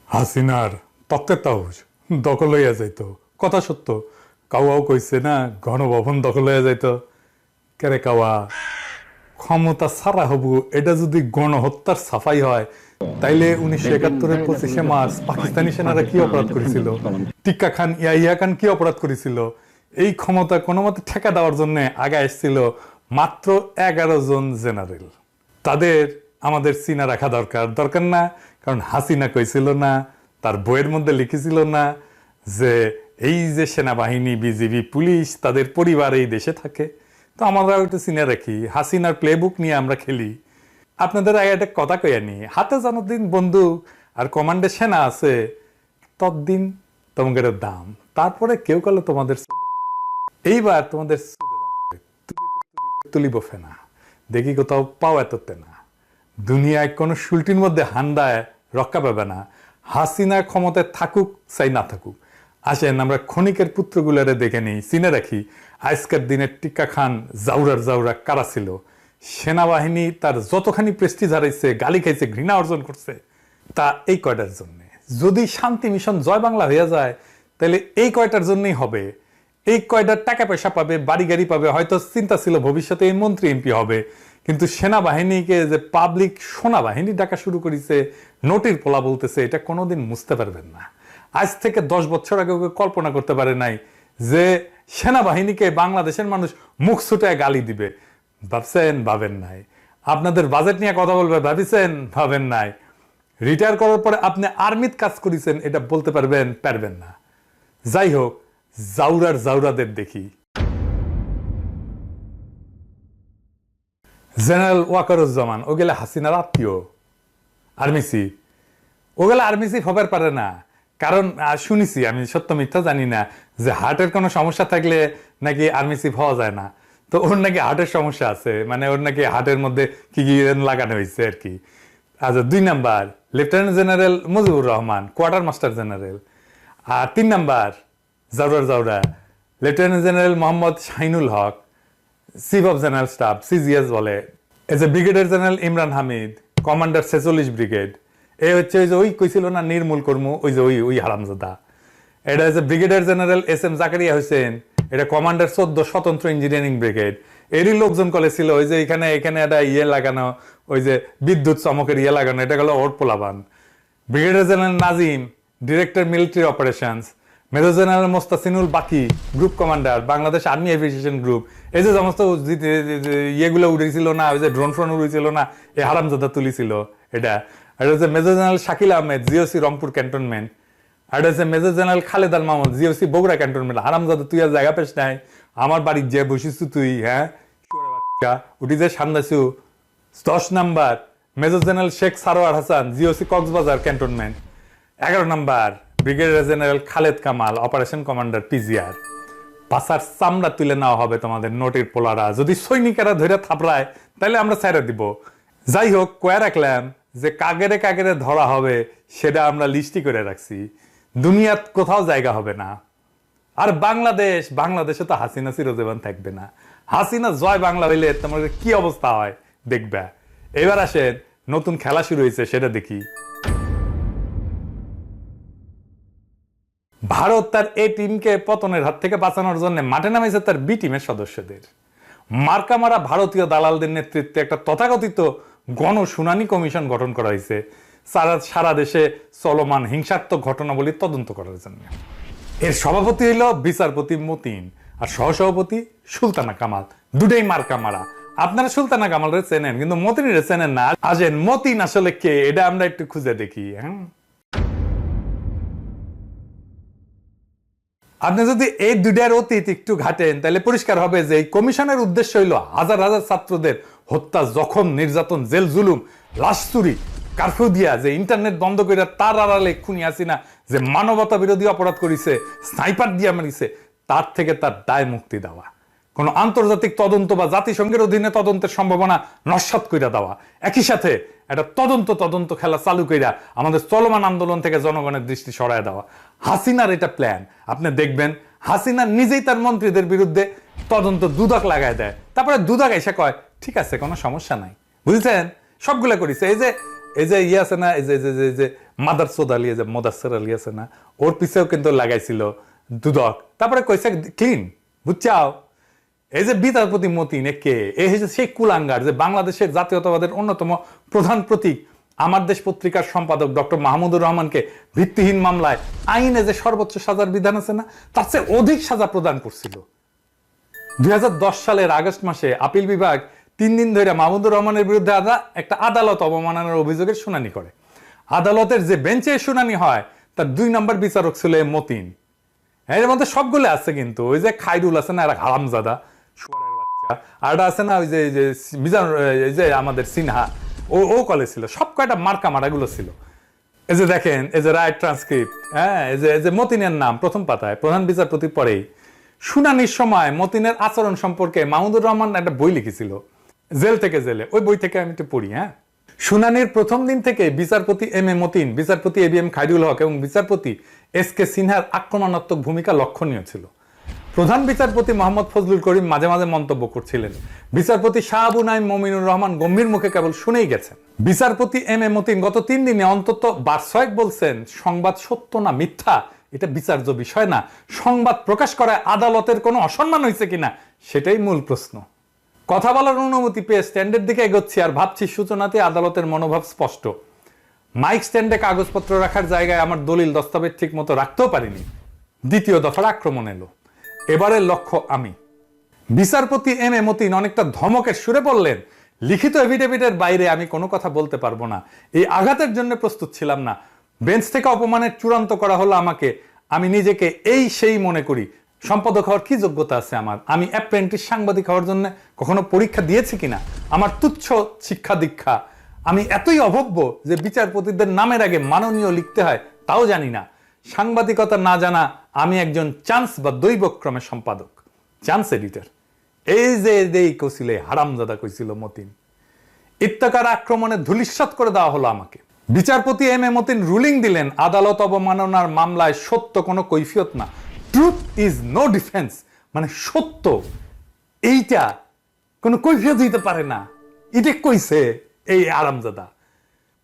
হাসিনার তত্ত্বের তাউজ দখল হইয়া যাইত, কথা সত্য। কাওয়াও কইছে না গণভবন দখল হইয়া যাইত। কেরে কাওয়া, ক্ষমতা ছাড়া হবু এটা যদি গণহত্যার সাফাই হয়, তাইলে 1971-এর 25শে মার্চ পাকিস্তানি সেনারা কি অপরাধ করেছিল, টিক্কা খান ইয়াহিয়া খান কি অপরাধ করেছিল, এই ক্ষমতা কোনো মতে ঠেকা দেওয়ার জন্য আগে এসেছিল মাত্র 11 জন জেনারেল। তাদের আমাদের চিনা রাখা দরকার না, কারণ হাসিনা কইছিল না, তার বইয়ের মধ্যে লিখেছিল না যে এই যে সেনাবাহিনী, বিজিবি, পুলিশ, তাদের পরিবার এই দেশে থাকে। তো আমরা একটু চিনে রাখি, হাসিনার প্লেবুক নিয়ে আমরা খেলি। আপনাদের আগে একটা কথা কইয়া নি, হাতে যতদিন বন্দুক আর কমান্ডে সেনা আছে ততদিন তোমাদের দাম। তারপরে কেউ কালো তোমাদের এইবার তোমাদের তুলিব ফেনা, দেখি কোথাও পাও এততে না। দুনিয়ায় কোনো শুল্টির মধ্যে হান্দায় রক্ষা পাবে না। হাসিনা ক্ষমতায় থাকুক চাই না থাকুক। আসেন আমরা ক্ষণিকের পুত্রগুলারে দেখে নিই, চিনে রাখি আজকের দিনের টিক্কা খান জাউরা কারা ছিল। সেনাবাহিনী তার যতখানি প্রেস্টিজ হারাইছে, গালি খাইছে, ঘৃণা অর্জন করছে, তা এই কয়টার জন্য। যদি শান্তি মিশন জয় বাংলা হয়ে যায় তাহলে এই কয়টার জন্যই হবে। এই কয়টার টাকা পয়সা পাবে, বাড়ি গাড়ি পাবে, হয়তো চিন্তা ছিল ভবিষ্যতে এই মন্ত্রী এমপি হবে। কিন্তু সেনাবাহিনীকে যে পাবলিক সোনাবাহিনী ডাকা শুরু করেছে, নোটির পোলা বলতেছে, এটা কোনোদিন বুঝতে পারবেন না। আজ থেকে 10 বছর আগে ওকে কল্পনা করতে পারে নাই যে সেনাবাহিনীকে বাংলাদেশের মানুষ মুখ ছুটায় গালি দিবে। ভাবছেন? ভাবেন নাই। আপনাদের বাজেট নিয়ে কথা বলবে, ভাবিছেন? ভাবেন নাই। রিটায়ার করার পরে আপনি আর্মিত কাজ করেছেন, এটা বলতে পারবেন না। যাই হোক, জাউরাদের দেখি। জেনারেল ওয়াকারুজ্জামান ও গেলে হাসিনার আত্মীয়, আর্মি চিফ। ও গেলে আর্মি চিফ হবার পারে না, কারণ শুনেছি, আমি সত্য মিথ্যা জানি না, যে হার্টের কোনো সমস্যা থাকলে নাকি আর্মি চিফ হওয়া যায় না। তো ওর নাকি হার্টের সমস্যা আছে, মানে ওর নাকি হার্টের মধ্যে কি কি লাগানো হয়েছে আর কি। আচ্ছা, 2 number lieutenant general Mujibur Rahman, quarter master general. আর 3 নাম্বার জাউরা lieutenant general Mohammad Shahinul Haque, chief of general staff, CGS বলে। As a brigadier general Imran Hamid, commander 46 brigade. এ হচ্ছে ওই যে ওই কইছিল না নির্মূল কর্ম, ওই যে ওই হারামজাদা। এটা হচ্ছে brigadier general SM Zakaria Hossain, এটা কমান্ডার 14 স্বতন্ত্র ইঞ্জিনিয়ারিং ব্রিগেড। এরই লোকজন করেছিল ওই যে এখানে একটা লাগানো, ওই যে বিদ্যুৎ চমকের লাগানো, এটা গেল ওর পোলাবান। Brigadier general Nazim, director military operations. Major general Mustasinul Baki, group commander, Bangladesh army aviation group. এই যে সমস্ত ইয়েগুলো উড়েছিল না, ওই যে ড্রোন ফ্রোন উড়েছিল না, এই হারামজাদা তুলিছিল এটা। আর হচ্ছে major general Shakil Ahmed, GOC Rangpur cantonment. আর হচ্ছে major general Khaled Al Mahmud, GOC Bogura cantonment. হারামজাদা তুই আর জায়গা পেশ নাই, আমার বাড়ির যে বসিস তুই, হ্যাঁ উঠি যে সামনাছু। 10 number major general Sheikh Sarwar Hasan, GOC Cox's Bazar cantonment. 11 number brigadier general Khaled Kamal, operation commander PGR। পাশার চামড়া তুলে নেওয়া হবে তোমাদের নোটির পোলারা, যদি সৈনিকেরা ধরে থাপড়ায় তাহলে আমরা ছেড়ে দিব। যাই হোক, কয়ে রাখলাম যে কাগেরে ধরা হবে, সেটা আমরা লিস্টি করে রাখছি। দুনিয়াত কোথাও জায়গা হবে না। আর বাংলাদেশে তো হাসিনা চিরজীবন থাকবে না। হাসিনা জয় বাংলা হইলে তোমাদের কি অবস্থা হয় দেখবে। এবার আসেন, নতুন খেলা শুরু হয়েছে, সেটা দেখি। ভারত তার এ টিমকে পতনের হাত থেকে বাঁচানোর জন্য মাঠে নামাইছে তার বি টিমের সদস্যদের। মার্কামারা ভারতীয় দালালদের নেতৃত্বে একটা তথাকথিত গণশুনানি কমিশন গঠন করা হয়েছে সারা দেশে চলমান হিংসাত্মক ঘটনাবলী তদন্ত করার জন্য। এর সভাপতি হইল বিচারপতি মতিন, আর সহসভাপতি সুলতানা কামাল। দুটাই মার্কামারা। আপনারা সুলতানা কামালরে চেনেন, কিন্তু মতিনের চেনেন না। আসেন, মতিন আসলে কে, এটা আমরা একটু খুঁজে দেখি। হ্যাঁ, আপনি যদি এই দুইটার অতীত একটু ঘাটেন তাহলে পরিষ্কার হবে যে এই কমিশনের উদ্দেশ্য হইল হাজার হাজার ছাত্রদের হত্যা, জখম, নির্যাতন, জেল জুলুম, লাশ চুরি, কারফিউ দিয়া যে ইন্টারনেট বন্ধ করে তার আড়ালে খুনি হাসিনা যে মানবতা বিরোধী অপরাধ করেছে, স্নাইপার দিয়া মারিছে, তার থেকে তার দায় মুক্তি দেওয়া। কোন আন্তর্জাতিক তদন্ত বা জাতিসংঘের অধীনে তদন্তের সম্ভাবনা নস্যাৎ কইরা দেওয়া। একই সাথে একটা তদন্ত খেলা চালু কইরা আমাদের চলমান আন্দোলন থেকে জনগণের দৃষ্টি সরায় দেওয়া। হাসিনার এটা প্ল্যান। আপনি দেখবেন হাসিনা নিজেই তার মন্ত্রীদের বিরুদ্ধে তদন্ত দুদক লাগায় দেয়, তারপরে দুদক এসে কয় ঠিক আছে, কোনো সমস্যা নাই। বুঝছেন? সবগুলা করিছে। এই যে ইয়ে আছে না, এই যে মাদারসোদ আলী, যে মোদাসের আলী আছে না, ওর পিছেও কিন্তু লাগাইছিল দুদক। তারপরে কইছে ক্লিন, বুঝছাও? এই যে বিচারপতি মতিন কে, এই হচ্ছে সেই কুলাঙ্গার যে বাংলাদেশের জাতীয়তাবাদের অন্যতম প্রধান প্রতীক, আমার দেশ পত্রিকার সম্পাদক ডক্টর মাহমুদুর রহমানকে ভিত্তিহীন মামলায় আইনে যে সর্বোচ্চ সাজার বিধান আছে না, তার চেয়ে অধিক সাজা প্রদান করছিল। 2010 সালের আগস্ট মাসে আপিল বিভাগ 3 দিন ধরে মাহমুদুর রহমানের বিরুদ্ধে একটা আদালত অবমাননার অভিযোগের শুনানি করে। আদালতের যে বেঞ্চে শুনানি হয় তার 2 নম্বর বিচারক ছিল মতিন। এর মধ্যে সবগুলো আছে, কিন্তু ওই যে খাইরুল আছে না, এরা হারামজাদা শুয়ারের বাচ্চা, আর আছে না ওই যে মিজান, এই যে আমাদের সিনহা, ও কলে ছিল, সব কয়টা মার্কা মারাগুলো ছিল। এই যে দেখেন, এই যে রাইট ট্রান্সক্রিপ্ট, হ্যাঁ, এই যে মতিনের নাম প্রথম পাতায়, প্রধান বিচারপতির পরেই। শুনানির সময় মতিনের আচরণ সম্পর্কে মাহমুদুর রহমান একটা বই লিখেছিল, জেল থেকে জেলে। ওই বই থেকে আমি একটু পড়ি। হ্যাঁ, শুনানির প্রথম দিন থেকে বিচারপতি এম এ মতিন, বিচারপতি এ বি এম খাইরুল হক এবং বিচারপতি এস কে সিনহার আক্রমণাত্মক ভূমিকা লক্ষণীয় ছিল। প্রধান বিচারপতি মোহাম্মদ ফজলুল করিম মাঝে মাঝে মন্তব্য করছিলেন। বিচারপতি শাহ আবু নাইম মমিনুর রহমান গম্ভীর মুখে কেবল শুনেই গেছেন। বিচারপতি এম এ মতিন গত 3 দিনে অন্তত 12 বলছেন সংবাদ সত্য না মিথ্যা এটা বিচার্য বিষয় না, সংবাদ প্রকাশ করায় আদালতের কোনো অসম্মান হয়েছে কিনা সেটাই মূল প্রশ্ন। কথা বলার অনুমতি পেয়ে স্ট্যান্ডের দিকে এগোচ্ছি আর ভাবছি সূচনাতে আদালতের মনোভাব স্পষ্ট। মাইক স্ট্যান্ডে কাগজপত্র রাখার জায়গায় আমার দলিল দস্তাবেজ ঠিক মতো রাখতেও পারিনি। দ্বিতীয় দফার আক্রমণ এলো। এবারের লক্ষ্য আমি। বিচারপতি এম এ মতিন অনেকটা ধমকের সুরে বললেন, লিখিত এফিডেভিটের বাইরে আমি কোনো কথা বলতে পারবো না। এই আঘাতের জন্য প্রস্তুত ছিলাম না। বেঞ্চ থেকে অপমানের চূড়ান্ত করা হলো আমাকে। আমি নিজেকে এই সেই মনে করি। সম্পাদক হওয়ার কি যোগ্যতা আছে আমার? আমি অ্যাপ্রেন্টিস সাংবাদিক হওয়ার জন্য কখনো পরীক্ষা দিয়েছি কিনা? আমার তুচ্ছ শিক্ষা দীক্ষা। আমি এতই অভব্য যে বিচারপতিদের নামের আগে মাননীয় লিখতে হয় তাও জানি না। সাংবাদিকতা না জানা আমি একজন চান্স বা দৈবক্রমে সম্পাদক, চান্স এডিটর। এই যে এই কইছিলে হারামজাদা কইছিল মতিন। ইত্তেকার আক্রমণে ধূলিসাৎ করে দেওয়া হলো আমাকে। বিচারপতি এম এ মতিন রুলিং দিলেন, আদালত অবমাননার মামলায় সত্য কোনো কৈফিয়ত না, ট্রুথ ইজ নো ডিফেন্স। মানে সত্য এইটা কোনো কৈফিয়ত দিতে পারে না, এটা কইছে এই আরামজাদা।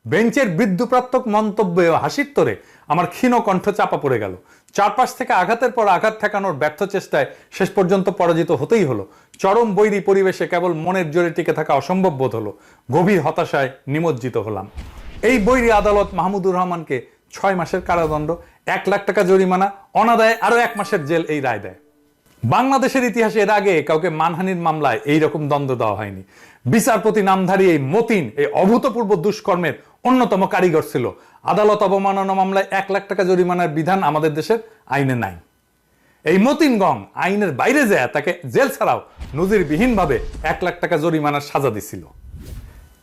বেঞ্চের বিদ্যুপ্রাত্মক মন্তব্যে হাসির তোরে আমার ক্ষীণ কণ্ঠ চাপা পড়ে গেল। চারপাশ থেকে আঘাতের পর আঘাত ঠেকানোর ব্যর্থ চেষ্টায় শেষ পর্যন্ত পরাজিত হতেই হলো। চরম বৈরী পরিবেশে কেবল মনের জোরে টিকে থাকা অসম্ভব বোধ হলো। গভীর হতাশায় নিমজ্জিত হলাম। এই বৈরী আদালত মাহমুদুর রহমানকে 6 মাসের কারাদণ্ড, 1 লাখ টাকা জরিমানা, অনাদায়ে আরো 1 মাসের জেল এই রায় দেয়। বাংলাদেশের ইতিহাসে এর আগে কাউকে মানহানির মামলায় এইরকম দণ্ড দেওয়া হয়নি। বিচারপতি নামধারী এই মতিন এই অভূতপূর্ব দুষ্কর্মের অন্যতম কারিগর ছিল। আদালত অবমাননা মামলায় 1 লাখ টাকা জরিমানার বিধান আমাদের দেশের আইনে নাই। এই মতিন গং আইনের বাইরে যায় তাকে জেল ছাড়াও নজিরবিহীনভাবে 1 লাখ টাকা জরিমানার সাজা দিছিল।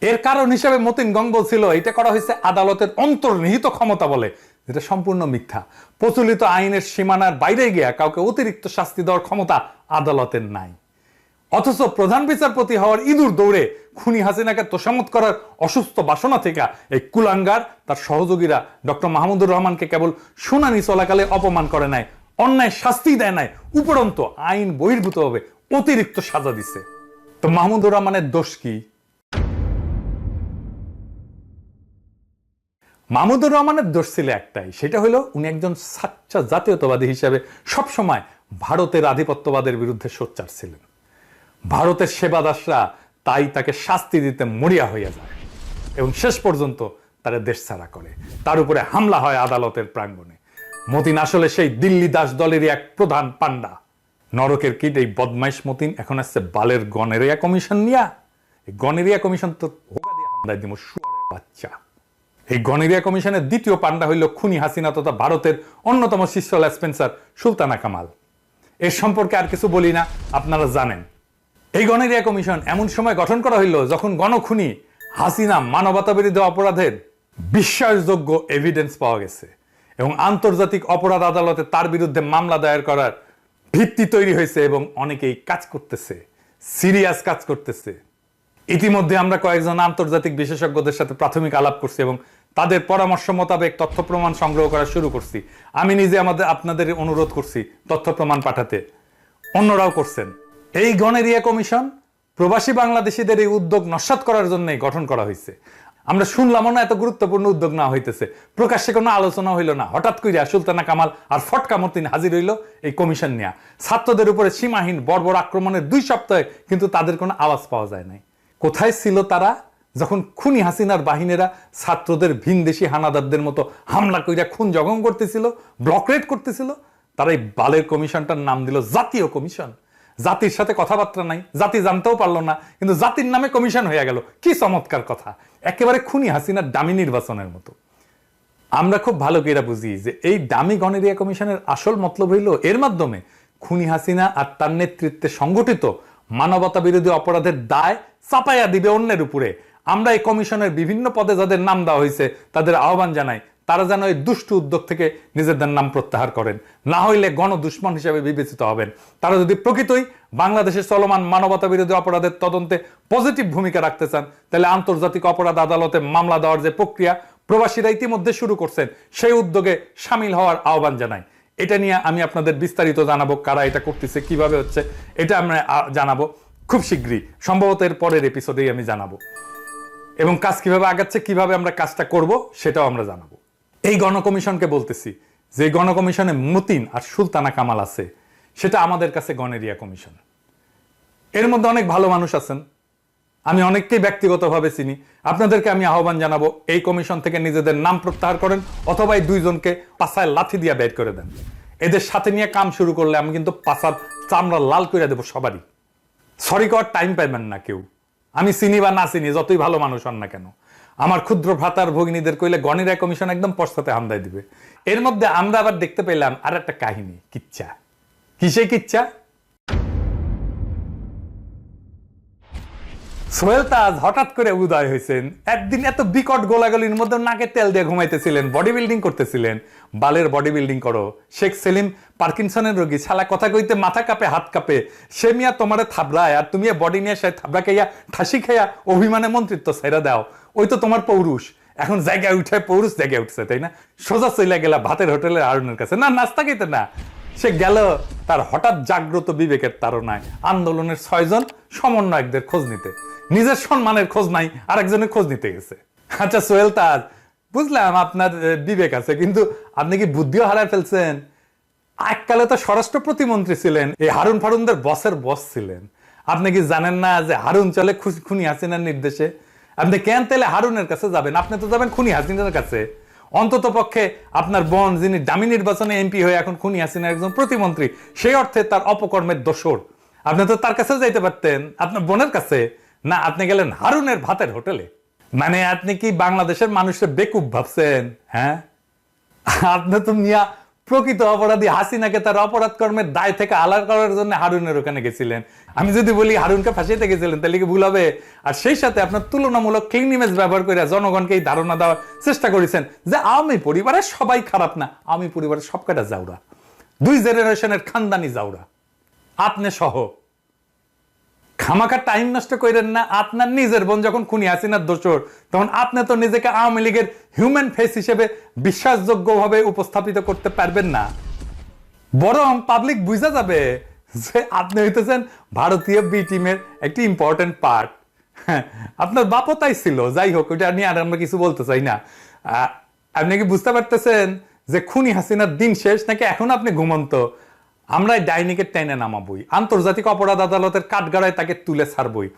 এর কারণ হিসেবে মতিন গং বলছিল এটা করা হয়েছে আদালতের অন্তর্নিহিত ক্ষমতা বলে, যেটা সম্পূর্ণ মিথ্যা। প্রচলিত আইনের সীমানার বাইরে গিয়া কাউকে অতিরিক্ত শাস্তি দেওয়ার ক্ষমতা আদালতের নাই। অথচ প্রধান বিচারপতি হওয়ার ইঁদুর দৌড়ে খুনি হাসিনাকে তোষামত করার অসুস্থ বাসনা থেকে এই কুলাঙ্গার তার সহযোগীরা ডক্টর মাহমুদুর রহমানকে কেবল শুনানি চলাকালে অপমান করে নাই, অন্যায় শাস্তি দেয় নাই, উপরন্ত আইন বহির্ভূতভাবে অতিরিক্ত সাজা দিছে। তো মাহমুদুর রহমানের দোষ কি? মাহমুদুর রহমানের দোষ ছিল একটাই, সেটা হলো উনি একজন সাচ্চা জাতীয়তাবাদী হিসেবে সবসময় ভারতের আধিপত্যবাদের বিরুদ্ধে সোচ্চার ছিলেন। ভারতের সেবাদাসরা তাই তাকে শাস্তি দিতে মরিয়া হইয়া যায় এবং শেষ পর্যন্ত তারা দেশ ছাড়া করে। তার উপরে হামলা হয় আদালতের প্রাঙ্গণে। মতিন আসলে সেই দিল্লি দাস দলেরই এক প্রধান পান্ডা। নরকের কীট এই বদমাইশ মতিন এখন আসছে বালের গনেরিয়া কমিশন নিয়া। এই গনেরিয়া কমিশন তো হোগা দিয়ে হামলায় দিব শুয়ারের বাচ্চা। এই গনেরিয়া কমিশনের দ্বিতীয় পান্ডা হইল খুনি হাসিনা তথা ভারতের অন্যতম শীর্ষ স্পেন্সার সুলতানা কামাল। এর সম্পর্কে আর কিছু বলি না, আপনারা জানেন। এই গনেরিয়া কমিশন এমন সময় গঠন করা হইল যখন গণখুনি হাসিনা মানবতা বিরোধী অপরাধের বিশ্বাসযোগ্য এভিডেন্স পাওয়া গেছে এবং আন্তর্জাতিক অপরাধ আদালতে তার বিরুদ্ধে মামলা দায়ের করার ভিত্তি তৈরি হয়েছে এবং অনেকেই কাজ করতেছে, সিরিয়াস কাজ করতেছে। ইতিমধ্যে আমরা কয়েকজন আন্তর্জাতিক বিশেষজ্ঞদের সাথে প্রাথমিক আলাপ করছি এবং তাদের পরামর্শ মোতাবেক তথ্য প্রমাণ সংগ্রহ করা শুরু করছি। আমি নিজে আপনাদের অনুরোধ করছি তথ্য প্রমাণ পাঠাতে, অন্যরাও করছেন। এই গনেরিয়া কমিশন প্রবাসী বাংলাদেশিদের এই উদ্যোগ নস্যাৎ করার জন্যই গঠন করা হয়েছে। আমরা শুনলামও না এত গুরুত্বপূর্ণ উদ্যোগ না হইতেছে, প্রকাশ্যে কোনো আলোচনা হইল না, হঠাৎ কইরা সুলতানা কামাল আর ফটকা মতিন হাজির হইল এই কমিশন নিয়ে। ছাত্রদের উপরে সীমাহীন বর্বর আক্রমণের 2 সপ্তাহে কিন্তু তাদের কোনো আওয়াজ পাওয়া যায় নাই। কোথায় ছিল তারা যখন খুনি হাসিনার বাহিনীরা ছাত্রদের ভিনদেশি হানাদারদের মতো হামলা কইরা খুন জখম করতেছিল, ব্লক রেড করতেছিল? তারা এই বালের কমিশনটার নাম দিল জাতীয় কমিশন। জাতির সাথে কথাবার্তা নাই, জাতি জানতেও পারলো না, কিন্তু জাতির নামে কমিশন হয়ে গেল। কি চমৎকার কথা, একেবারে খুনি হাসিনার দামি নির্বাচনের মতো। আমরা খুব ভালো করে বুঝি যে এই দামি গণেরিয়া কমিশনের আসল মতলব হইল এর মাধ্যমে খুনি হাসিনা আর তার নেতৃত্বে সংগঠিত মানবতা বিরোধী অপরাধের দায় চাপাইয়া দিবে অন্যের উপরে। আমরা এই কমিশনের বিভিন্ন পদে যাদের নাম দেওয়া হয়েছে তাদের আহ্বান জানাই তারা যেন এই দুষ্টু উদ্যোগ থেকে নিজেদের নাম প্রত্যাহার করেন, না হইলে গণদুশ্মন হিসেবে বিবেচিত হবেন। তারা যদি প্রকৃতই বাংলাদেশের চলমান মানবতা বিরোধী অপরাধের তদন্তে পজিটিভ ভূমিকা রাখতে চান, তাহলে আন্তর্জাতিক অপরাধ আদালতে মামলা দেওয়ার যে প্রক্রিয়া প্রবাসীরা ইতিমধ্যে শুরু করছেন, সেই উদ্যোগে সামিল হওয়ার আহ্বান জানাই। এটা নিয়ে আমি আপনাদের বিস্তারিত জানাবো, কারা এটা করতেছে, কিভাবে হচ্ছে, এটা আমরা জানাবো খুব শীঘ্রই, সম্ভবত এর পরের এপিসোডেই আমি জানাবো। এবং কাজ কিভাবে আগাচ্ছে, কিভাবে আমরা কাজটা করব সেটাও আমরা জানাবো। এই গণকমিশনকে বলতেছি, যে গণকমিশনে মতিন আর সুলতানা কামাল আছে, সেটা আমাদের কাছে গণেরিয়া কমিশন। এর মধ্যে অনেক ভালো মানুষ আছেন, আমি অনেককেই ব্যক্তিগতভাবে চিনি। আপনাদেরকে আমি আহ্বান জানাবো, এই কমিশন থেকে নিজেদের নাম প্রত্যাহার করেন, অথবা এই 2 জনকে পাছায় লাথি দিয়ে বের করে দেন। এদের সাথে নিয়ে কাম শুরু করলে আমি কিন্তু পাছার চামড়া লাল করে দেবো সবারই। সরি করার টাইম পাইবেন না কেউ, আমি চিনি বা না চিনি, যতই ভালো মানুষ হন না কেন। আমার ক্ষুদ্র ভ্রাতার ভগিনীদের কইলে গণেরিয়া কমিশন একদম পশ্চাতে হামদায় দিবে। এর মধ্যে আমরা আবার দেখতে পেলাম আর একটা কাহিনী, কিচ্ছা। কিসে কিচ্ছা? সোহেল তাজ হঠাৎ করে উদয় হয়েছেন। একদিন এত বিকট গোলাগুলির মধ্যে নাকে তেল দিয়ে ঘুমাইতেছিলেন, বডি বিল্ডিং করতেছিলেন। বালের বডি বিল্ডিং করো। শেখ সেলিম পার্কিনসনের রোগী, শালা কথা কইতে মাথা কাঁপে, হাত কাঁপে। সে মিয়া তোমারে থাবড়ায়, আর তুমি বডি নিয়ে সে থাবড়া খাইয়া ঠাসি খাইয়া অভিমানে মন্ত্রিত্ব ছেড়ে দাও। ওই তো তোমার পৌরুষ। এখন জায়গায় উঠে পৌরুষ জায়গায় উঠছে, তাই না? সোজা চলে গেলা ভাতের হোটেলের আরুনের কাছে, না নাস্তা খেতে না। সে গেল তার হঠাৎ জাগ্রত বিবেকের তাড়নায় আন্দোলনের 6 জন সমন্বয়কদের খোঁজ নিতে। নিজের সম্মানের খোঁজ নাই, আরেকজনের খোঁজ নিতে গেছে। আচ্ছা সোহেল তাজ, বুঝলাম আপনার বিবেক আছে, কিন্তু আপনি কি বুদ্ধিও হারায় ফেলছেন? এককালে তো স্বরাষ্ট্র প্রতিমন্ত্রী ছিলেন, এই হারুন ফারুনদের বসের বস ছিলেন। আপনি কি জানেন না যে হারুন চলে খুনি হাসিনার নির্দেশে? আপনি কেন তাহলে হারুনের কাছে যাবেন? আপনি তো যাবেন খুনি হাসিনার কাছে। অন্তত পক্ষে আপনার বোন, যিনি দামি নির্বাচনে এমপি হয়ে এখন খুনি হাসিনার একজন প্রতিমন্ত্রী, সেই অর্থে তার অপকর্মের দোষর। আপনি তো তার কাছে যাইতে পারতেন, আপনার বোনের কাছে না। আপনি গেলেন হারুনের ভাতের হোটেলে। মানে আপনি কি বাংলাদেশের মানুষের বেকুব ভাবছেন? হ্যাঁ, আপনি তো মিয়া প্রকৃত অপরাধী হাসিনাকে তার অপরাধ কর্মের দায় থেকে আলাদা করার জন্য হারুনের ওখানে গেছিলেন। আমি যদি বলি হারুনকে ফাঁসিতে গেছিলেন, তাহলে কি ভুল হবে? আর সেই সাথে আপনার তুলনামূলক ক্লিন ইমেজ ব্যবহার করে জনগণকে এই ধারণা দেওয়ার চেষ্টা করেছেন যে আওয়ামী পরিবারের সবাই খারাপ না, আওয়ামী পরিবারের সব কটা জাউরা, 2 জেনারেশনের খানদানি জাউরা, আপনি সহ। খামাখা টাইম নষ্ট করেন না। আপনার নিজের বোন যখন খুনি হাসিনার দোষর, তখন আপনি তো নিজেকে আওয়ামী লীগের হিউম্যান ফেস হিসেবে বিশ্বাসযোগ্যভাবে উপস্থাপিত করতে পারবেন না। বরং পাবলিক বুঝা যাবে যে আপনি হইতেছেন ভারতীয় বি টিমের একটি ইম্পর্টেন্ট পার্ট। আপনার বাপও তাই ছিল। যাই হোক, ওইটা নিয়ে আর আমরা কিছু বলতে চাই না। আপনি কি বুঝতে পারতেছেন যে খুনি হাসিনার দিন শেষ নাকি এখন আপনি ঘুমন্ত? আমরা ডাইনিকে টেনে নামাবই, আন্তর্জাতিক অপরাধ আদালতের কাঠগড়ায় তাকে তুলে ছাড়বই।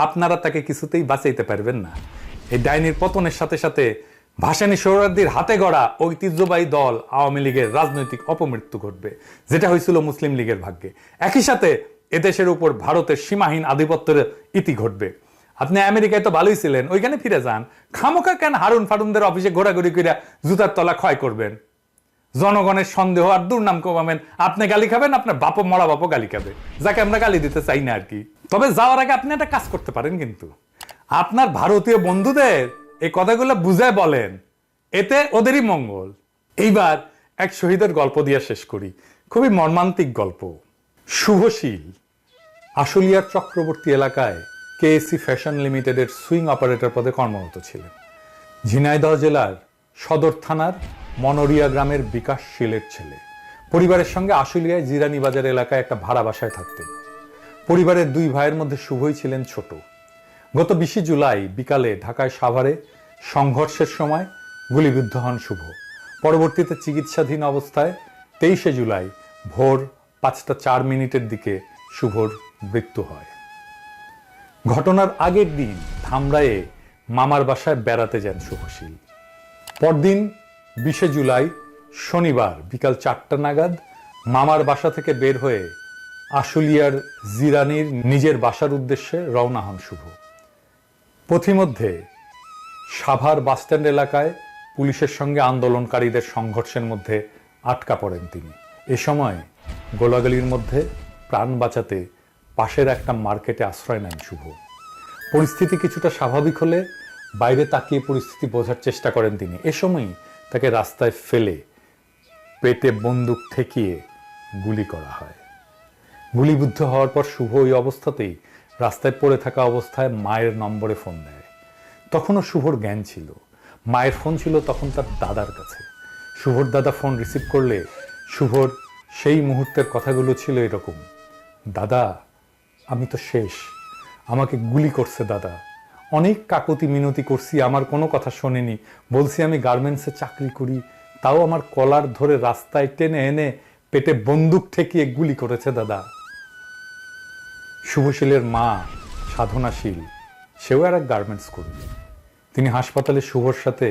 আপনারা তাকে কিছুতেই বাঁচাইতে পারবেন না। এই ডাইনির পতনের সাথে সাথে ভাসানী সোহরাওয়ার্দীর হাতে গড়া ঐতিহ্যবাহী দল আওয়ামী লীগের রাজনৈতিক অপমৃত্যু ঘটবে, যেটা হয়েছিল মুসলিম লীগের ভাগ্যে। একই সাথে এদেশের উপর ভারতের সীমাহীন আধিপত্যের ইতি ঘটবে। আপনি আমেরিকায় তো ভালোই ছিলেন, ওইখানে ফিরে যান। খামোখা কেন হারুন ফারুনদের অফিসে ঘোরাঘুরি করে জুতার তলা ক্ষয় করবেন? জনগণের সন্দেহ আর দুর্নাম কমাবেন। আপনি গালি খাবেন, আপনার বাপও, মরা বাপও গালি খাবে, যাকে আমরা গালি দিতে চাই না আর কি। তবে যাওয়ার আগে আপনি একটা কাজ করতে পারেন, কিন্তু আপনার ভারতীয় বন্ধুদের এই কথাগুলো বুঝায় বলেন, এতে ওদেরই মঙ্গল। এইবার এক শহীদের গল্প দিয়ে শেষ করি, খুবই মর্মান্তিক গল্প। শুভশীল আশুলিয়ার চক্রবর্তী এলাকায় কেএসি ফ্যাশন লিমিটেডের সুইং অপারেটর পদে কর্মরত ছিলেন। ঝিনাইদহ জেলার সদর থানার মনোরিয়া গ্রামের বিকাশশীলের ছেলে। পরিবারের সঙ্গে আশুলিয়ায় জিরানি বাজার এলাকায় একটা ভাড়া বাসায় থাকতেন। পরিবারের 2 ভাইয়ের মধ্যে শুভই ছিলেন ছোট। গত 20 জুলাই বিকালে ঢাকায় সাভারে সংঘর্ষের সময় গুলিবিদ্ধ হন শুভ। পরবর্তীতে চিকিৎসাধীন অবস্থায় 23শে জুলাই ভোর 5:04 দিকে শুভর মৃত্যু হয়। ঘটনার আগের দিন ধামরায়ে মামার বাসায় বেড়াতে যান শুভশীল। পরদিন 20শে জুলাই শনিবার বিকাল 4টা নাগাদ মামার বাসা থেকে বের হয়ে আশুলিয়ার জিরানির নিজের বাসার উদ্দেশ্যে রওনা হন শুভ। পথিমধ্যে সাভার বাসস্ট্যান্ড এলাকায় পুলিশের সঙ্গে আন্দোলনকারীদের সংঘর্ষের মধ্যে আটকা পড়েন তিনি। এ সময় গোলাগুলির মধ্যে প্রাণ বাঁচাতে পাশের একটা মার্কেটে আশ্রয় নেন শুভ। পরিস্থিতি কিছুটা স্বাভাবিক হলে বাইরে তাকিয়ে পরিস্থিতি বোঝার চেষ্টা করেন তিনি। এ সময়ই তাকে রাস্তায় ফেলে পেটে বন্দুক ঠেকিয়ে গুলি করা হয়। গুলিবিদ্ধ হওয়ার পর শুভ ওই অবস্থাতেই রাস্তায় পড়ে থাকা অবস্থায় মায়ের নম্বরে ফোন দেয়। তখনও শুভর জ্ঞান ছিল। মায়ের ফোন ছিল তখন তার দাদার কাছে। শুভর দাদা ফোন রিসিভ করলে শুভর সেই মুহূর্তের কথাগুলো ছিল এরকম: দাদা, আমি তো শেষ, আমাকে গুলি করছে দাদা। অনেক কাকুতি মিনতি করছি, আমার কোনো কথা শোনেনি। বলছি আমি গার্মেন্টসে চাকরি করি, তাও আমার কলার ধরে রাস্তায় টেনে এনে পেটে বন্দুক ঠেকিয়ে গুলি করেছে দাদা। শুভশীলের মা সাধনাশীল, সেও আর এক গার্মেন্টস কর্মী। তিনি হাসপাতালে শুভর সাথে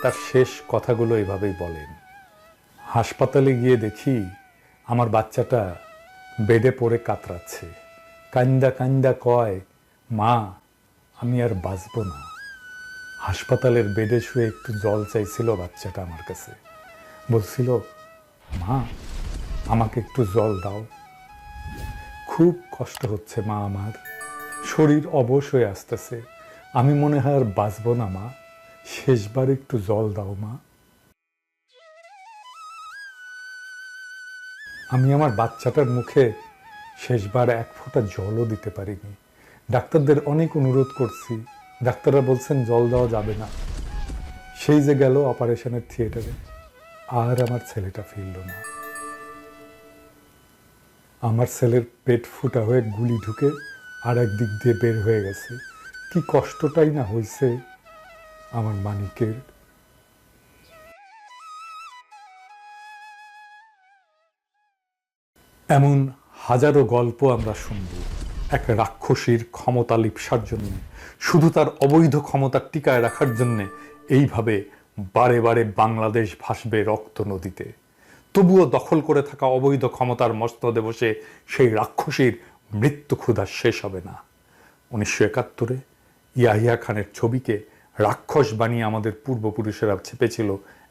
তার শেষ কথাগুলো এভাবেই বলেন: হাসপাতালে গিয়ে দেখি আমার বাচ্চাটা বেডে পড়ে কাতরাচ্ছে। কান্দা কান্দা কয়, মা আমি আর বাঁচব না। হাসপাতালের বেডে শুয়ে একটু জল চাইছিল বাচ্চাটা আমার কাছে, বলছিল, মা আমাকে একটু জল দাও। খুব কষ্ট হচ্ছে মা, আমার শরীর অবশ হয়ে আসতেছে, আমি মনে হয় আর বাঁচব না মা, শেষবার একটু জল দাও মা। আমি আমার বাচ্চাটার মুখে শেষবার এক ফোঁটা জলও দিতে পারিনি। ডাক্তারদের অনেক অনুরোধ করছি, ডাক্তাররা বলছেন জল দেওয়া যাবে না। সেই যে গেল অপারেশনের থিয়েটারে, আর আমার ছেলেটা ফিরল না। আমার ছেলের পেট ফুটা হয়ে গুলি ঢুকে আর এক দিক দিয়ে বের হয়ে গেছে। কি কষ্টটাই না হয়েছে আমার মানিকের। এমন হাজারো গল্প আমরা শুনব এক রাক্ষসীর ক্ষমতা লিপ্সার জন্য, শুধু তার অবৈধ ক্ষমতা টিকায় রাখার জন্যে এইভাবে বারে বারে বাংলাদেশ ভাসবে রক্ত নদীতে। তবুও দখল করে থাকা অবৈধ ক্ষমতার মস্তদে বসে সেই রাক্ষসীর মৃত্যু ক্ষুধা শেষ হবে না। 1971 ইয়াহিয়া খানের ছবিকে রাক্ষস বানিয়ে আমাদের পূর্বপুরুষেরা ছেপেছিল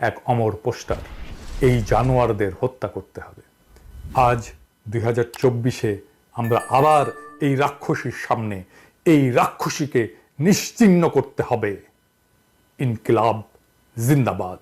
এক অমর পোস্টার: এই জানোয়ারদের হত্যা করতে হবে। আজ 2024-এ আমরা আবার এই রাক্ষসীর সামনে এই রাক্ষসীকে নিশ্চিহ্ন করতে হবে। ইনকিলাব জিন্দাবাদ।